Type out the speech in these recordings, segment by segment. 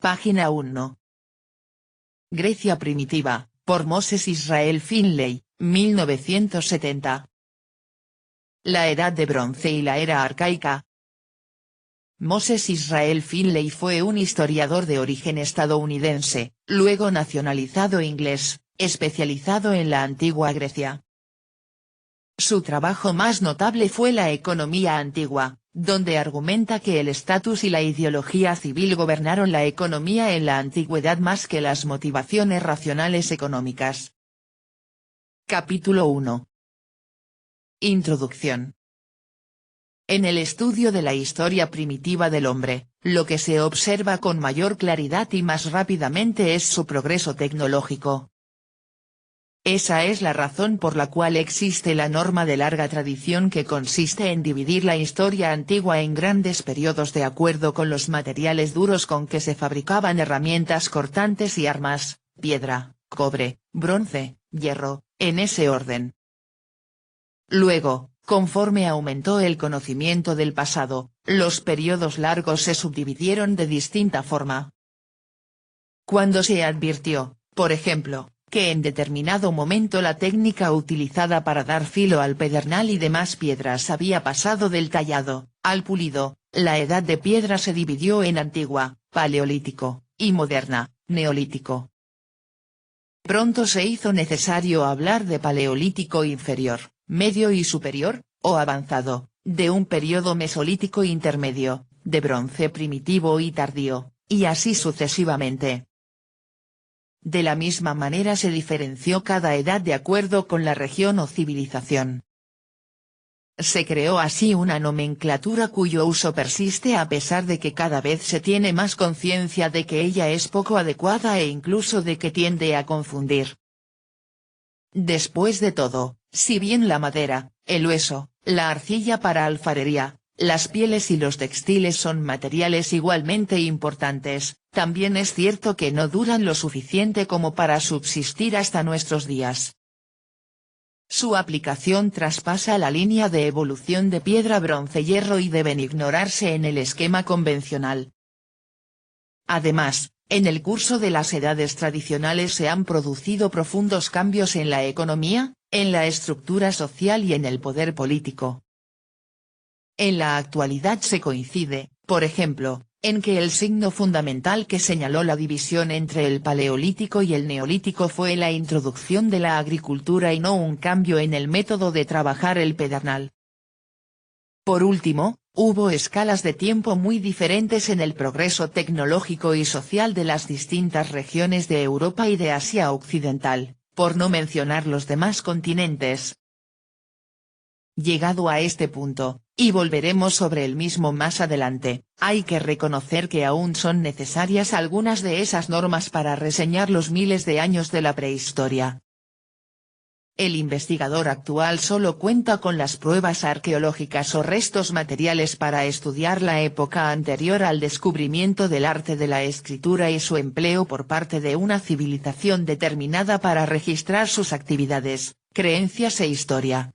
Página 1. Grecia primitiva, por Moses Israel Finley, 1970. La Edad de Bronce y la Era Arcaica. Moses Israel Finley fue un historiador de origen estadounidense, luego nacionalizado inglés, especializado en la antigua Grecia. Su trabajo más notable fue la economía antigua, donde argumenta que el estatus y la ideología civil gobernaron la economía en la antigüedad más que las motivaciones racionales económicas. Capítulo 1. Introducción. En el estudio de la historia primitiva del hombre, lo que se observa con mayor claridad y más rápidamente es su progreso tecnológico. Esa es la razón por la cual existe la norma de larga tradición que consiste en dividir la historia antigua en grandes periodos de acuerdo con los materiales duros con que se fabricaban herramientas cortantes y armas, piedra, cobre, bronce, hierro, en ese orden. Luego, conforme aumentó el conocimiento del pasado, los periodos largos se subdividieron de distinta forma. Cuando se advirtió, por ejemplo, que en determinado momento la técnica utilizada para dar filo al pedernal y demás piedras había pasado del tallado, al pulido, la edad de piedra se dividió en antigua, paleolítico, y moderna, neolítico. Pronto se hizo necesario hablar de paleolítico inferior, medio y superior, o avanzado, de un período mesolítico intermedio, de bronce primitivo y tardío, y así sucesivamente. De la misma manera se diferenció cada edad de acuerdo con la región o civilización. Se creó así una nomenclatura cuyo uso persiste a pesar de que cada vez se tiene más conciencia de que ella es poco adecuada e incluso de que tiende a confundir. Después de todo, si bien la madera, el hueso, la arcilla para alfarería, las pieles y los textiles son materiales igualmente importantes, también es cierto que no duran lo suficiente como para subsistir hasta nuestros días. Su aplicación traspasa la línea de evolución de piedra, bronce, hierro y deben ignorarse en el esquema convencional. Además, en el curso de las edades tradicionales se han producido profundos cambios en la economía, en la estructura social y en el poder político. En la actualidad se coincide, por ejemplo, en que el signo fundamental que señaló la división entre el paleolítico y el neolítico fue la introducción de la agricultura y no un cambio en el método de trabajar el pedernal. Por último, hubo escalas de tiempo muy diferentes en el progreso tecnológico y social de las distintas regiones de Europa y de Asia Occidental, por no mencionar los demás continentes. Llegado a este punto, y volveremos sobre el mismo más adelante, hay que reconocer que aún son necesarias algunas de esas normas para reseñar los miles de años de la prehistoria. El investigador actual solo cuenta con las pruebas arqueológicas o restos materiales para estudiar la época anterior al descubrimiento del arte de la escritura y su empleo por parte de una civilización determinada para registrar sus actividades, creencias e historia.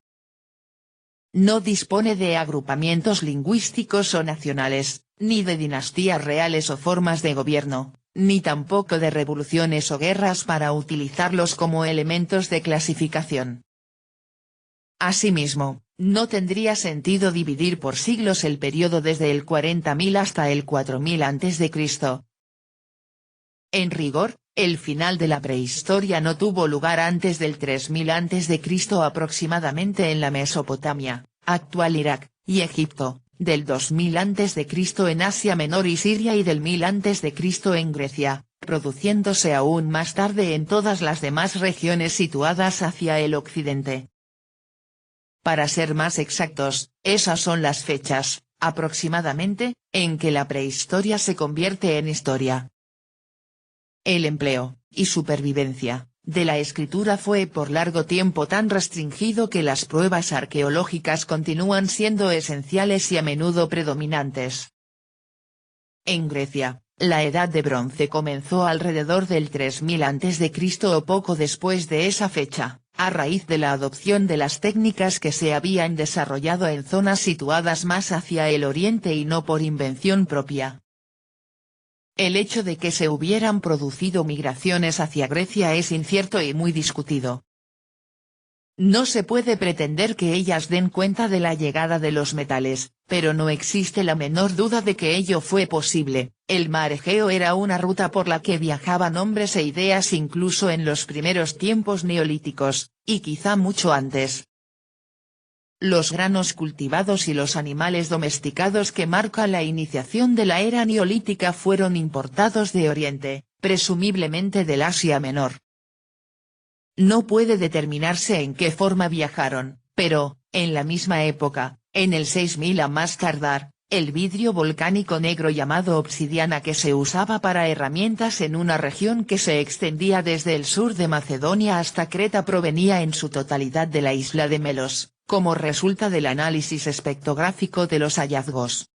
No dispone de agrupamientos lingüísticos o nacionales, ni de dinastías reales o formas de gobierno, ni tampoco de revoluciones o guerras para utilizarlos como elementos de clasificación. Asimismo, no tendría sentido dividir por siglos el periodo desde el 40.000 hasta el 4.000 a.C. En rigor, el final de la prehistoria no tuvo lugar antes del 3000 a.C. aproximadamente en la Mesopotamia, actual Irak, y Egipto, del 2000 a.C. en Asia Menor y Siria y del 1000 a.C. en Grecia, produciéndose aún más tarde en todas las demás regiones situadas hacia el occidente. Para ser más exactos, esas son las fechas, aproximadamente, en que la prehistoria se convierte en historia. El empleo, y supervivencia, de la escritura fue por largo tiempo tan restringido que las pruebas arqueológicas continúan siendo esenciales y a menudo predominantes. En Grecia, la Edad de Bronce comenzó alrededor del 3000 a.C. o poco después de esa fecha, a raíz de la adopción de las técnicas que se habían desarrollado en zonas situadas más hacia el oriente y no por invención propia. El hecho de que se hubieran producido migraciones hacia Grecia es incierto y muy discutido. No se puede pretender que ellas den cuenta de la llegada de los metales, pero no existe la menor duda de que ello fue posible. El mar Egeo era una ruta por la que viajaban hombres e ideas incluso en los primeros tiempos neolíticos, y quizá mucho antes. Los granos cultivados y los animales domesticados que marcan la iniciación de la era neolítica fueron importados de Oriente, presumiblemente del Asia Menor. No puede determinarse en qué forma viajaron, pero, en la misma época, en el 6000 a más tardar, el vidrio volcánico negro llamado obsidiana que se usaba para herramientas en una región que se extendía desde el sur de Macedonia hasta Creta provenía en su totalidad de la isla de Melos, como resulta del análisis espectrográfico de los hallazgos.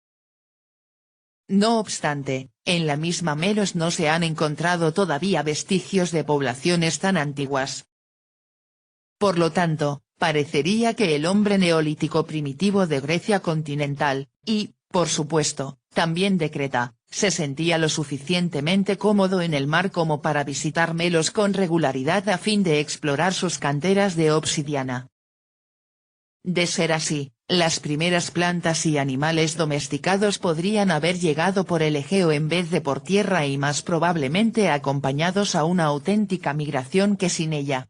No obstante, en la misma Melos no se han encontrado todavía vestigios de poblaciones tan antiguas. Por lo tanto, parecería que el hombre neolítico primitivo de Grecia continental, y, por supuesto, también de Creta, se sentía lo suficientemente cómodo en el mar como para visitar Melos con regularidad a fin de explorar sus canteras de obsidiana. De ser así, las primeras plantas y animales domesticados podrían haber llegado por el Egeo en vez de por tierra y más probablemente acompañados a una auténtica migración que sin ella.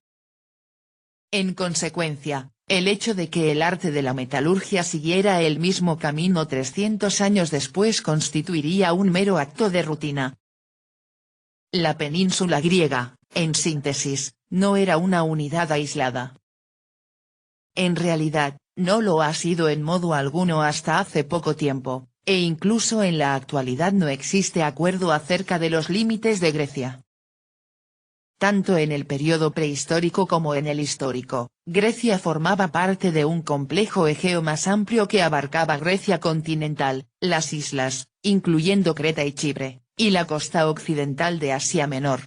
En consecuencia, el hecho de que el arte de la metalurgia siguiera el mismo camino 300 años después constituiría un mero acto de rutina. La península griega, en síntesis, no era una unidad aislada. En realidad, no lo ha sido en modo alguno hasta hace poco tiempo, e incluso en la actualidad no existe acuerdo acerca de los límites de Grecia. Tanto en el periodo prehistórico como en el histórico, Grecia formaba parte de un complejo egeo más amplio que abarcaba Grecia continental, las islas, incluyendo Creta y Chipre, y la costa occidental de Asia Menor.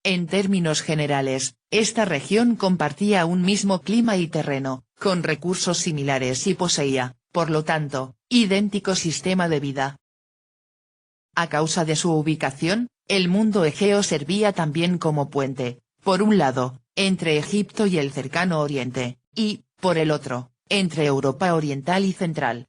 En términos generales, esta región compartía un mismo clima y terreno, con recursos similares y poseía, por lo tanto, idéntico sistema de vida. A causa de su ubicación, el mundo egeo servía también como puente, por un lado, entre Egipto y el cercano Oriente, y, por el otro, entre Europa Oriental y Central.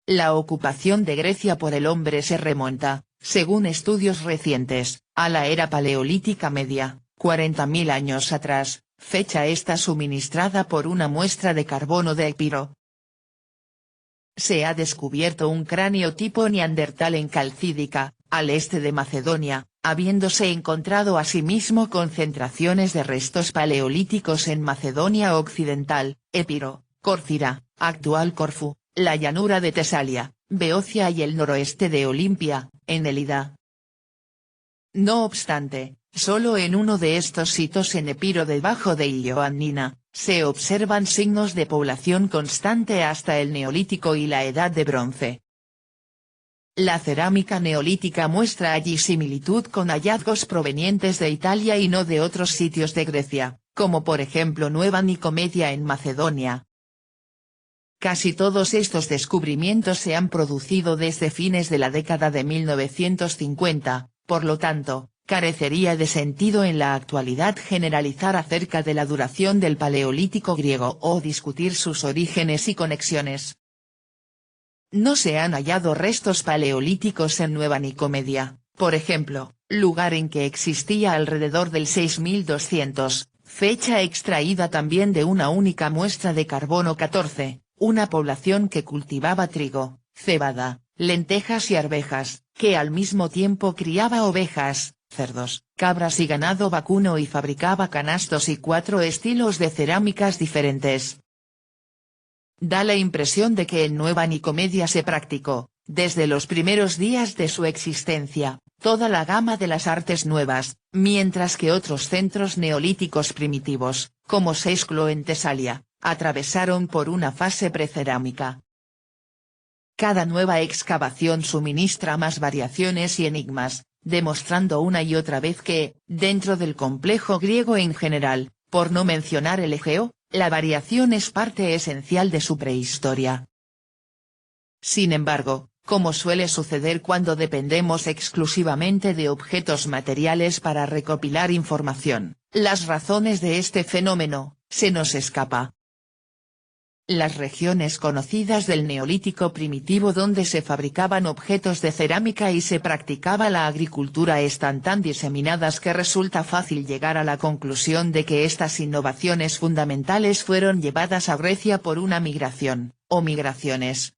La ocupación de Grecia por el hombre se remonta, según estudios recientes, a la era paleolítica media, 40.000 años atrás, fecha esta suministrada por una muestra de carbono de Epiro. Se ha descubierto un cráneo tipo neandertal en Calcídica, al este de Macedonia, habiéndose encontrado asimismo concentraciones de restos paleolíticos en Macedonia Occidental, Epiro, Córcira, actual Corfú, la llanura de Tesalia, Beocia y el noroeste de Olimpia, en Elida. No obstante, solo en uno de estos sitios en Epiro debajo de Ioannina, se observan signos de población constante hasta el Neolítico y la Edad de Bronce. La cerámica neolítica muestra allí similitud con hallazgos provenientes de Italia y no de otros sitios de Grecia, como por ejemplo Nueva Nicomedia en Macedonia. Casi todos estos descubrimientos se han producido desde fines de la década de 1950, por lo tanto, carecería de sentido en la actualidad generalizar acerca de la duración del Paleolítico griego o discutir sus orígenes y conexiones. No se han hallado restos paleolíticos en Nueva Nicomedia, por ejemplo, lugar en que existía alrededor del 6200, fecha extraída también de una única muestra de carbono 14, una población que cultivaba trigo, cebada, lentejas y arvejas, que al mismo tiempo criaba ovejas, cerdos, cabras y ganado vacuno y fabricaba canastos y 4 estilos de cerámicas diferentes. Da la impresión de que en Nueva Nicomedia se practicó, desde los primeros días de su existencia, toda la gama de las artes nuevas, mientras que otros centros neolíticos primitivos, como Seisklo en Tesalia, atravesaron por una fase precerámica. Cada nueva excavación suministra más variaciones y enigmas, demostrando una y otra vez que, dentro del complejo griego en general, por no mencionar el Egeo, la variación es parte esencial de su prehistoria. Sin embargo, como suele suceder cuando dependemos exclusivamente de objetos materiales para recopilar información, las razones de este fenómeno, se nos escapa. Las regiones conocidas del Neolítico primitivo donde se fabricaban objetos de cerámica y se practicaba la agricultura están tan diseminadas que resulta fácil llegar a la conclusión de que estas innovaciones fundamentales fueron llevadas a Grecia por una migración, o migraciones.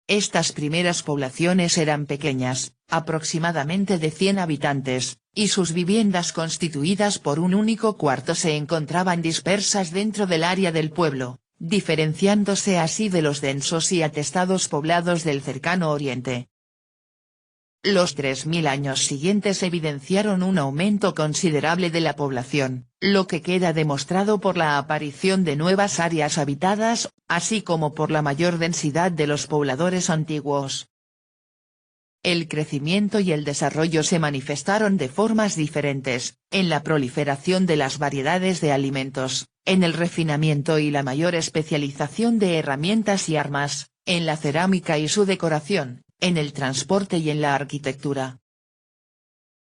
Estas primeras poblaciones eran pequeñas, aproximadamente de 100 habitantes, y sus viviendas constituidas por un único cuarto se encontraban dispersas dentro del área del pueblo, diferenciándose así de los densos y atestados poblados del cercano Oriente. Los 3000 años siguientes evidenciaron un aumento considerable de la población, lo que queda demostrado por la aparición de nuevas áreas habitadas, así como por la mayor densidad de los pobladores antiguos. El crecimiento y el desarrollo se manifestaron de formas diferentes, en la proliferación de las variedades de alimentos, en el refinamiento y la mayor especialización de herramientas y armas, en la cerámica y su decoración, en el transporte y en la arquitectura.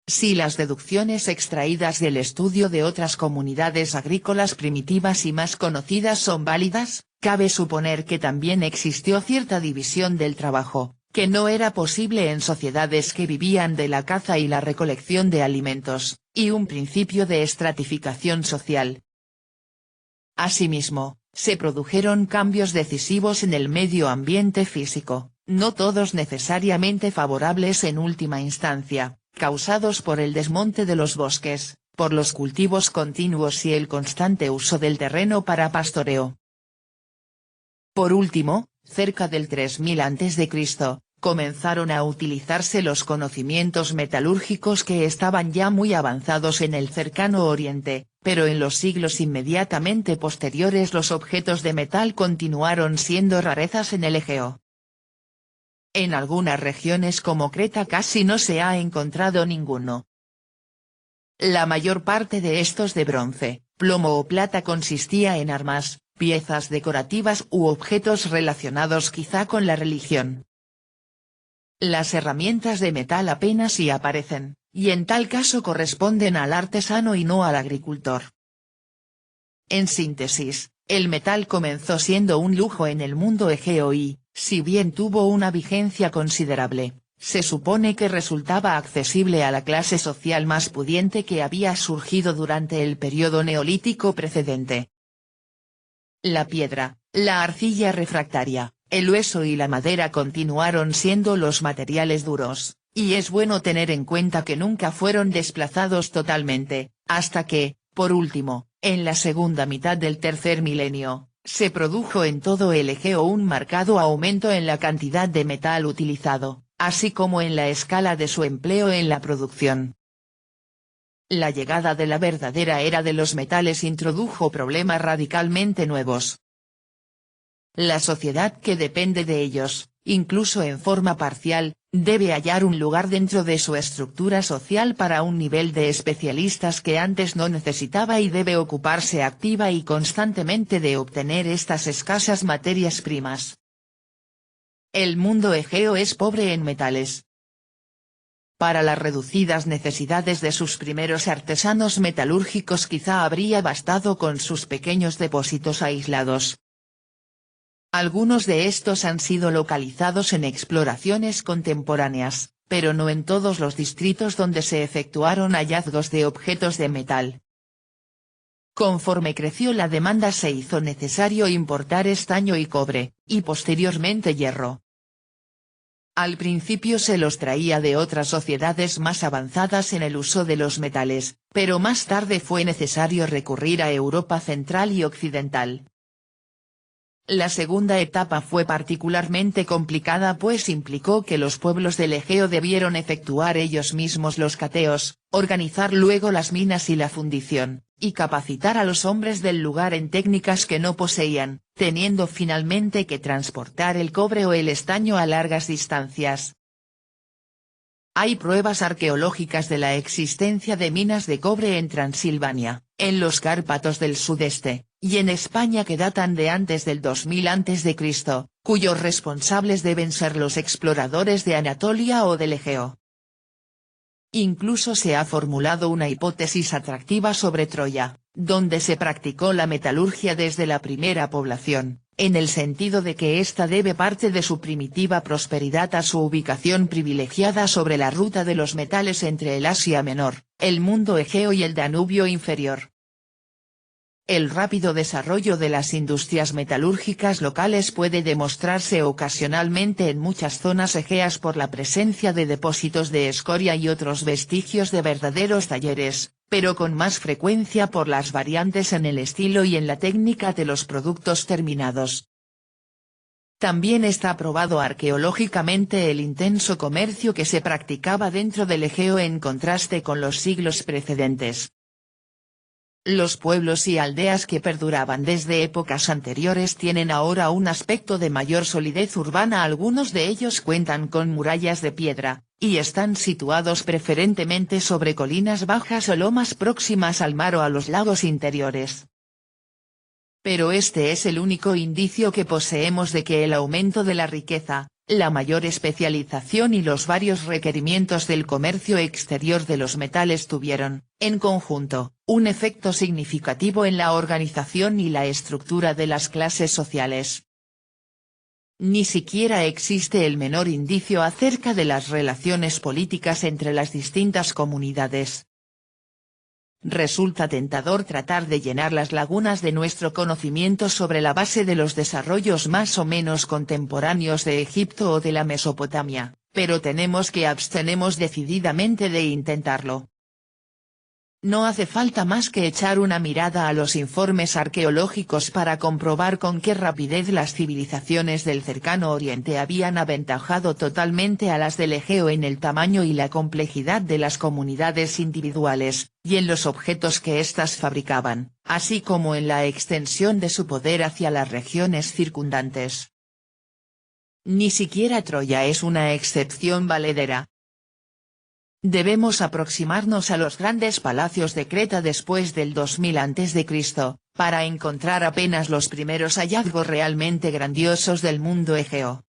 Si las deducciones extraídas del estudio de otras comunidades agrícolas primitivas y más conocidas son válidas, cabe suponer que también existió cierta división del trabajo, que no era posible en sociedades que vivían de la caza y la recolección de alimentos, y un principio de estratificación social. Asimismo, se produjeron cambios decisivos en el medio ambiente físico, no todos necesariamente favorables en última instancia, causados por el desmonte de los bosques, por los cultivos continuos y el constante uso del terreno para pastoreo. Por último, cerca del 3000 a.C., comenzaron a utilizarse los conocimientos metalúrgicos que estaban ya muy avanzados en el cercano Oriente, pero en los siglos inmediatamente posteriores los objetos de metal continuaron siendo rarezas en el Egeo. En algunas regiones como Creta casi no se ha encontrado ninguno. La mayor parte de estos de bronce, plomo o plata consistía en armas, piezas decorativas u objetos relacionados quizá con la religión. Las herramientas de metal apenas si aparecen, y en tal caso corresponden al artesano y no al agricultor. En síntesis, el metal comenzó siendo un lujo en el mundo egeo y, si bien tuvo una vigencia considerable, se supone que resultaba accesible a la clase social más pudiente que había surgido durante el periodo neolítico precedente. La piedra, la arcilla refractaria, el hueso y la madera continuaron siendo los materiales duros, y es bueno tener en cuenta que nunca fueron desplazados totalmente, hasta que, por último, en la segunda mitad del tercer milenio, se produjo en todo el Egeo un marcado aumento en la cantidad de metal utilizado, así como en la escala de su empleo en la producción. La llegada de la verdadera era de los metales introdujo problemas radicalmente nuevos. La sociedad que depende de ellos, incluso en forma parcial, debe hallar un lugar dentro de su estructura social para un nivel de especialistas que antes no necesitaba y debe ocuparse activa y constantemente de obtener estas escasas materias primas. El mundo egeo es pobre en metales. Para las reducidas necesidades de sus primeros artesanos metalúrgicos quizá habría bastado con sus pequeños depósitos aislados. Algunos de estos han sido localizados en exploraciones contemporáneas, pero no en todos los distritos donde se efectuaron hallazgos de objetos de metal. Conforme creció la demanda se hizo necesario importar estaño y cobre, y posteriormente hierro. Al principio se los traía de otras sociedades más avanzadas en el uso de los metales, pero más tarde fue necesario recurrir a Europa central y occidental. La segunda etapa fue particularmente complicada pues implicó que los pueblos del Egeo debieron efectuar ellos mismos los cateos, organizar luego las minas y la fundición, y capacitar a los hombres del lugar en técnicas que no poseían, teniendo finalmente que transportar el cobre o el estaño a largas distancias. Hay pruebas arqueológicas de la existencia de minas de cobre en Transilvania, en los Cárpatos del sudeste, y en España que datan de antes del 2000 a.C., cuyos responsables deben ser los exploradores de Anatolia o del Egeo. Incluso se ha formulado una hipótesis atractiva sobre Troya, donde se practicó la metalurgia desde la primera población, en el sentido de que ésta debe parte de su primitiva prosperidad a su ubicación privilegiada sobre la ruta de los metales entre el Asia Menor, el mundo egeo y el Danubio inferior. El rápido desarrollo de las industrias metalúrgicas locales puede demostrarse ocasionalmente en muchas zonas egeas por la presencia de depósitos de escoria y otros vestigios de verdaderos talleres, pero con más frecuencia por las variantes en el estilo y en la técnica de los productos terminados. También está probado arqueológicamente el intenso comercio que se practicaba dentro del Egeo en contraste con los siglos precedentes. Los pueblos y aldeas que perduraban desde épocas anteriores tienen ahora un aspecto de mayor solidez urbana. Algunos de ellos cuentan con murallas de piedra, y están situados preferentemente sobre colinas bajas o lomas próximas al mar o a los lagos interiores. Pero este es el único indicio que poseemos de que el aumento de la riqueza, la mayor especialización y los varios requerimientos del comercio exterior de los metales tuvieron, en conjunto, un efecto significativo en la organización y la estructura de las clases sociales. Ni siquiera existe el menor indicio acerca de las relaciones políticas entre las distintas comunidades. Resulta tentador tratar de llenar las lagunas de nuestro conocimiento sobre la base de los desarrollos más o menos contemporáneos de Egipto o de la Mesopotamia, pero tenemos que abstenernos decididamente de intentarlo. No hace falta más que echar una mirada a los informes arqueológicos para comprobar con qué rapidez las civilizaciones del Cercano Oriente habían aventajado totalmente a las del Egeo en el tamaño y la complejidad de las comunidades individuales, y en los objetos que éstas fabricaban, así como en la extensión de su poder hacia las regiones circundantes. Ni siquiera Troya es una excepción valedera. Debemos aproximarnos a los grandes palacios de Creta después del 2000 a.C., para encontrar apenas los primeros hallazgos realmente grandiosos del mundo egeo.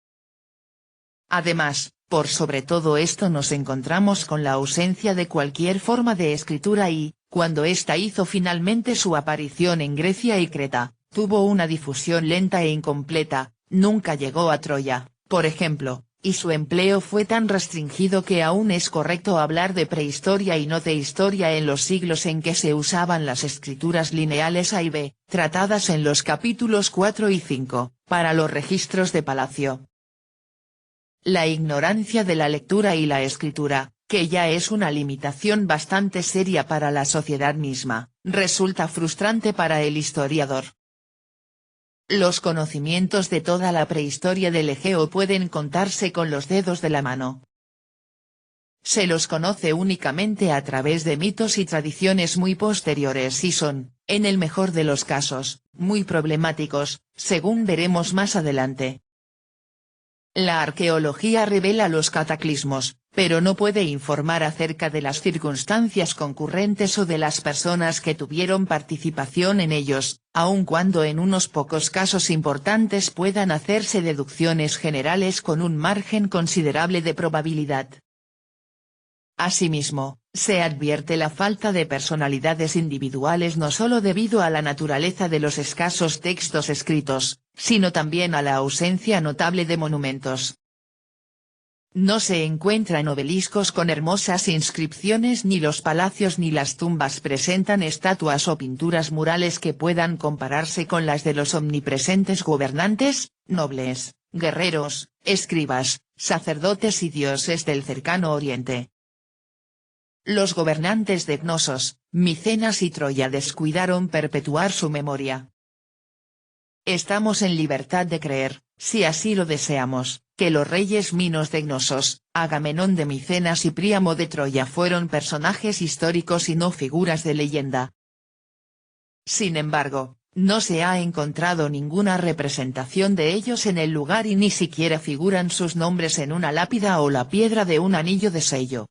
Además, por sobre todo esto nos encontramos con la ausencia de cualquier forma de escritura y, cuando ésta hizo finalmente su aparición en Grecia y Creta, tuvo una difusión lenta e incompleta, nunca llegó a Troya, por ejemplo, y su empleo fue tan restringido que aún es correcto hablar de prehistoria y no de historia en los siglos en que se usaban las escrituras lineales A y B, tratadas en los capítulos 4 y 5, para los registros de palacio. La ignorancia de la lectura y la escritura, que ya es una limitación bastante seria para la sociedad misma, resulta frustrante para el historiador. Los conocimientos de toda la prehistoria del Egeo pueden contarse con los dedos de la mano. Se los conoce únicamente a través de mitos y tradiciones muy posteriores y son, en el mejor de los casos, muy problemáticos, según veremos más adelante. La arqueología revela los cataclismos, pero no puede informar acerca de las circunstancias concurrentes o de las personas que tuvieron participación en ellos, aun cuando en unos pocos casos importantes puedan hacerse deducciones generales con un margen considerable de probabilidad. Asimismo, se advierte la falta de personalidades individuales no solo debido a la naturaleza de los escasos textos escritos, sino también a la ausencia notable de monumentos. No se encuentran obeliscos con hermosas inscripciones ni los palacios ni las tumbas presentan estatuas o pinturas murales que puedan compararse con las de los omnipresentes gobernantes, nobles, guerreros, escribas, sacerdotes y dioses del Cercano Oriente. Los gobernantes de Cnosos, Micenas y Troya descuidaron perpetuar su memoria. Estamos en libertad de creer, si así lo deseamos, que los reyes Minos de Cnosos, Agamenón de Micenas y Príamo de Troya fueron personajes históricos y no figuras de leyenda. Sin embargo, no se ha encontrado ninguna representación de ellos en el lugar y ni siquiera figuran sus nombres en una lápida o la piedra de un anillo de sello.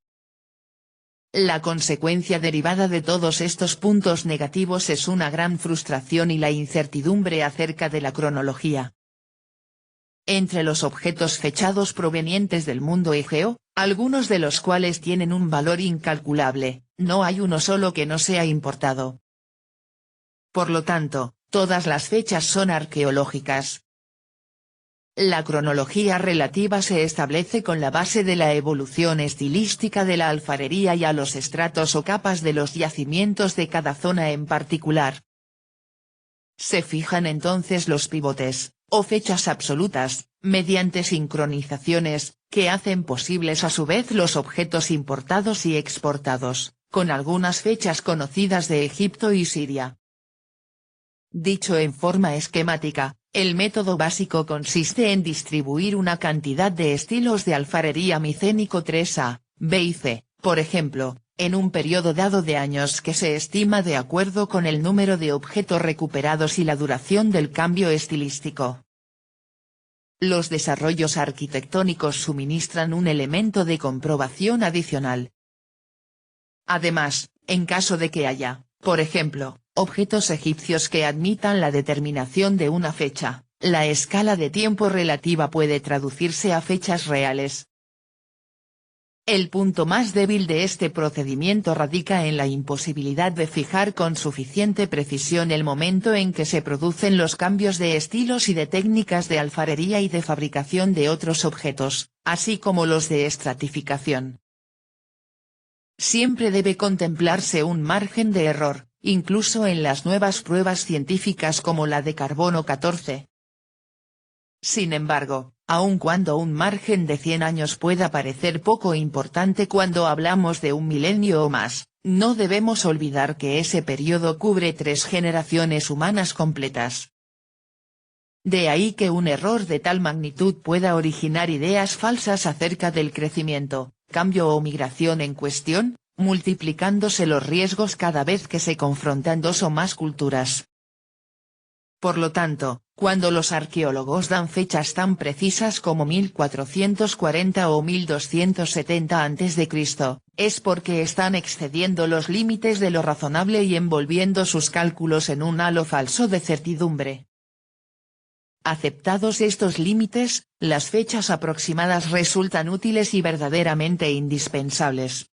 La consecuencia derivada de todos estos puntos negativos es una gran frustración y la incertidumbre acerca de la cronología. Entre los objetos fechados provenientes del mundo egeo, algunos de los cuales tienen un valor incalculable, no hay uno solo que no sea importado. Por lo tanto, todas las fechas son arqueológicas. La cronología relativa se establece con la base de la evolución estilística de la alfarería y a los estratos o capas de los yacimientos de cada zona en particular. Se fijan entonces los pivotes, o fechas absolutas, mediante sincronizaciones, que hacen posibles a su vez los objetos importados y exportados, con algunas fechas conocidas de Egipto y Siria. Dicho en forma esquemática, el método básico consiste en distribuir una cantidad de estilos de alfarería micénico 3A, B y C, por ejemplo, en un periodo dado de años que se estima de acuerdo con el número de objetos recuperados y la duración del cambio estilístico. Los desarrollos arquitectónicos suministran un elemento de comprobación adicional. Además, en caso de que haya, por ejemplo, objetos egipcios que admitan la determinación de una fecha, la escala de tiempo relativa puede traducirse a fechas reales. El punto más débil de este procedimiento radica en la imposibilidad de fijar con suficiente precisión el momento en que se producen los cambios de estilos y de técnicas de alfarería y de fabricación de otros objetos, así como los de estratificación. Siempre debe contemplarse un margen de error, incluso en las nuevas pruebas científicas como la de carbono 14. Sin embargo, aun cuando un margen de 100 años pueda parecer poco importante cuando hablamos de un milenio o más, no debemos olvidar que ese periodo cubre 3 generaciones humanas completas. De ahí que un error de tal magnitud pueda originar ideas falsas acerca del crecimiento, cambio o migración en cuestión, multiplicándose los riesgos cada vez que se confrontan dos o más culturas. Por lo tanto, cuando los arqueólogos dan fechas tan precisas como 1440 o 1270 a.C., es porque están excediendo los límites de lo razonable y envolviendo sus cálculos en un halo falso de certidumbre. Aceptados estos límites, las fechas aproximadas resultan útiles y verdaderamente indispensables.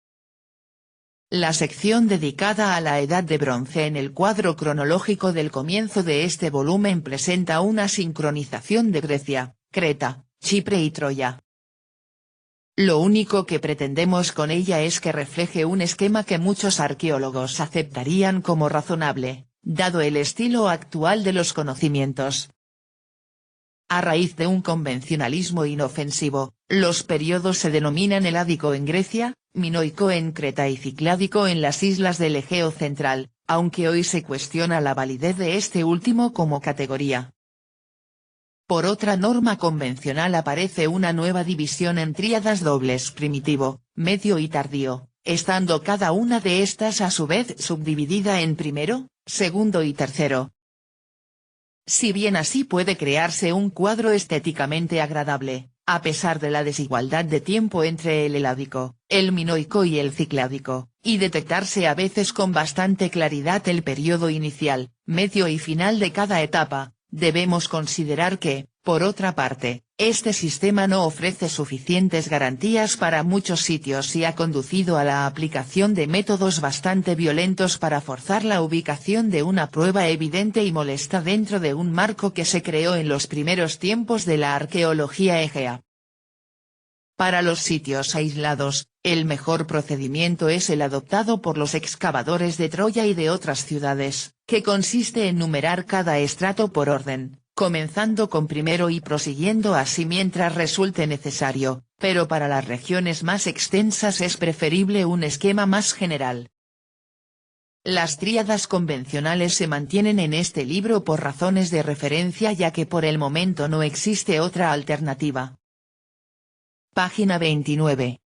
La sección dedicada a la Edad de Bronce en el cuadro cronológico del comienzo de este volumen presenta una sincronización de Grecia, Creta, Chipre y Troya. Lo único que pretendemos con ella es que refleje un esquema que muchos arqueólogos aceptarían como razonable, dado el estilo actual de los conocimientos. A raíz de un convencionalismo inofensivo, los periodos se denominan heládico en Grecia, minoico en Creta y cicládico en las islas del Egeo Central, aunque hoy se cuestiona la validez de este último como categoría. Por otra norma convencional aparece una nueva división en tríadas dobles primitivo, medio y tardío, estando cada una de estas a su vez subdividida en primero, segundo y tercero. Si bien así puede crearse un cuadro estéticamente agradable, a pesar de la desigualdad de tiempo entre el heládico, el minoico y el cicládico, y detectarse a veces con bastante claridad el periodo inicial, medio y final de cada etapa, debemos considerar que, por otra parte, este sistema no ofrece suficientes garantías para muchos sitios y ha conducido a la aplicación de métodos bastante violentos para forzar la ubicación de una prueba evidente y molesta dentro de un marco que se creó en los primeros tiempos de la arqueología egea. Para los sitios aislados, el mejor procedimiento es el adoptado por los excavadores de Troya y de otras ciudades, que consiste en numerar cada estrato por orden, comenzando con primero y prosiguiendo así mientras resulte necesario, pero para las regiones más extensas es preferible un esquema más general. Las tríadas convencionales se mantienen en este libro por razones de referencia ya que por el momento no existe otra alternativa. Página 29.